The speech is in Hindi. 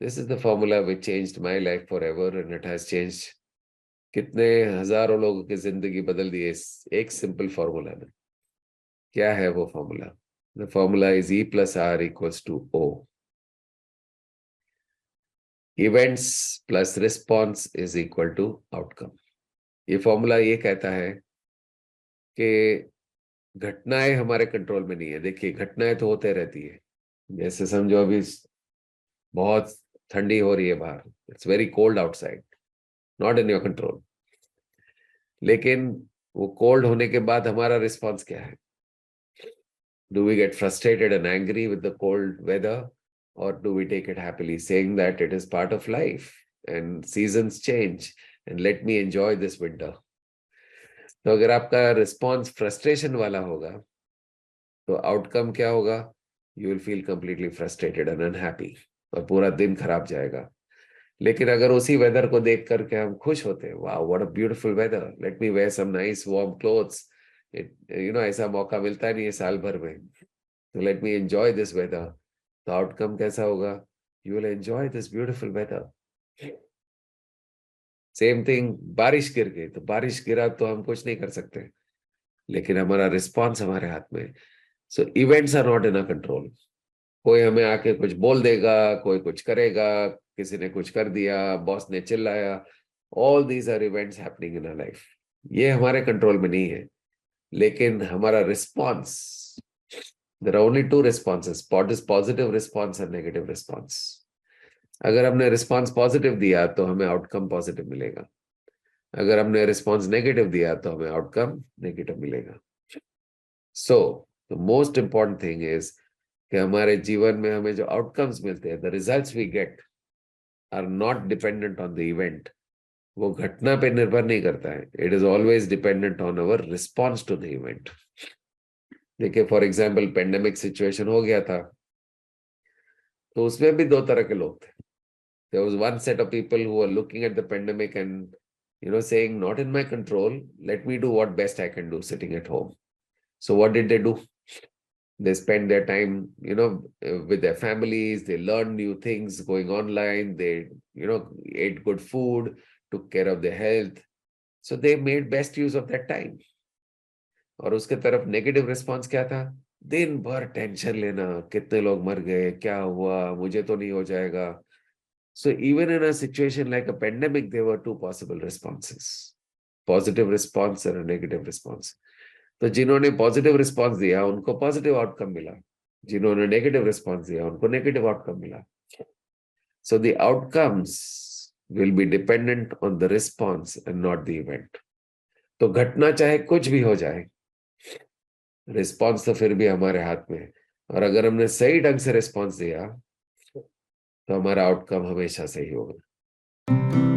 This is the formula which changed my life forever and it has changed कितने हजारों लोगों की जिंदगी बदल दी है इस एक सिंपल फॉर्मूला ने। क्या है वो formula? The formula is E + R = O। Events plus response is equal to outcome. ये फॉर्मूला ये कहता है कि घटनाएं हमारे कंट्रोल में नहीं है। देखिए, घटनाएं तो होते रहती है। जैसे समझो अभी बहुत ठंडी हो रही है बाहर, it's very cold outside, not in your control. लेकिन वो कोल्ड होने के बाद हमारा रिस्पॉन्स क्या है? Do we get frustrated and angry with the cold weather, or do we take it happily, saying that it is part of life and seasons change and let me enjoy this winter? तो अगर आपका रिस्पॉन्स फ्रस्ट्रेशन वाला होगा तो आउटकम क्या होगा? You will feel completely frustrated and unhappy और पूरा दिन खराब जाएगा। लेकिन अगर उसी वेदर को देख करके हम खुश होते हैं, वाह what a beautiful weather, let me wear some nice warm clothes, ऐसा मौका मिलता नहीं है साल भर में, तो let me enjoy this weather. तो आउटकम कैसा होगा? You will enjoy this beautiful weather. Same thing, बारिश गिर गई तो बारिश गिरा तो हम कुछ नहीं कर सकते, लेकिन हमारा रिस्पॉन्स हमारे हाथ में। So events are not in a control. कोई हमें आके कुछ बोल देगा, कोई कुछ करेगा, किसी ने कुछ कर दिया, बॉस ने चिल्लाया, all these are events happening in a life. ये हमारे कंट्रोल में नहीं है, लेकिन हमारा response, there are only two responses, positive response और नेगेटिव रिस्पॉन्स। अगर हमने रिस्पॉन्स पॉजिटिव दिया तो हमें आउटकम पॉजिटिव मिलेगा, अगर हमने रिस्पॉन्स नेगेटिव दिया तो हमें आउटकम नेगेटिव मिलेगा। So the most important thing is कि हमारे जीवन में हमें जो आउटकम्स मिलते हैं, the results we get are not dependent on the event. वो घटना पे निर्भर नहीं करता है, it is always dependent on our response to the event. देखिए, फॉर एग्जाम्पल पेंडेमिक सिचुएशन हो गया था, तो उसमें भी दो तरह के लोग थे। There was one set of people who were looking at the pandemic and saying, not in my control, let me do what best I can do sitting at home. So what did they do? They spent their time with their families. They learned new things going online. They ate good food, took care of their health. So they made best use of that time. और उसके तरफ नेगेटिव रिस्पॉन्स क्या था? दिन भर टेंशन लेना, कितने लोग मर गए, क्या हुआ, मुझे तो नहीं हो जाएगा। So even in a situation like a pandemic, there were two possible responses, positive response and a negative response. तो जिन्होंने पॉजिटिव रिस्पॉन्स दिया उनको पॉजिटिव आउटकम मिला, जिन्होंने नेगेटिव रिस्पॉन्स दिया उनको नेगेटिव आउटकम मिला। So the outcomes will be dependent on the response and not the event. तो घटना चाहे कुछ भी हो जाए, रिस्पॉन्स तो फिर भी हमारे हाथ में है। और अगर हमने सही ढंग से रिस्पॉन्स दिया तो हमारा आउटकम हमेशा सही होगा।